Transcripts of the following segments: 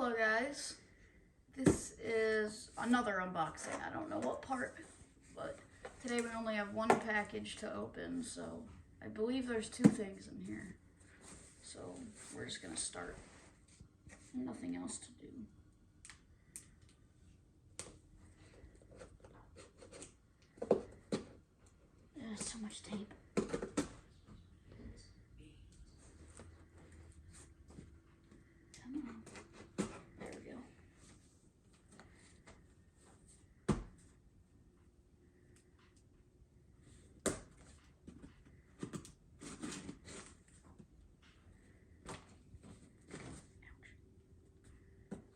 Hello guys, this is another unboxing. I don't know what part, but today we only have one package to open, so I believe there's two things in here. So we're just gonna start. Nothing else to do. There's so much tape. There we go.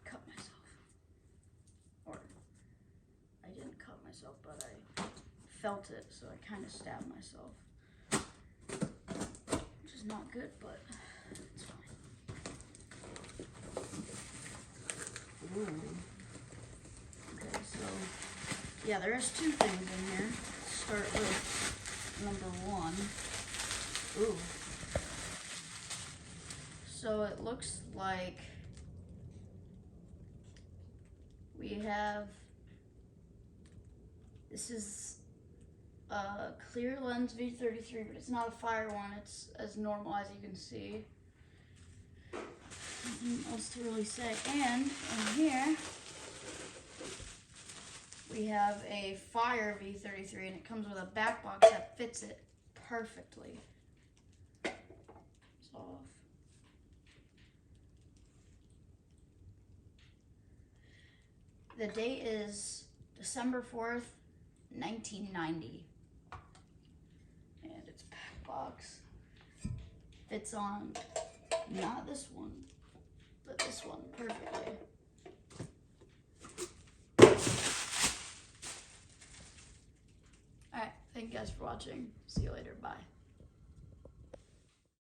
Cut myself. Or, I didn't cut myself, but I felt it, so I kind of stabbed myself. Which is not good, but it's fine. Ooh. Okay, so yeah, there is two things in here. Let's start with number one. Ooh. So it looks like we have, this is a clear lens V33, but it's not a fire one. It's as normal as you can see. Nothing else to really say. And in here, we have a fire V33, and it comes with a back box that fits it perfectly. It's off. The date is December 4th, 1990. And its back box fits on, not this one, but this one perfectly. Alright, thank you guys for watching. See you later. Bye.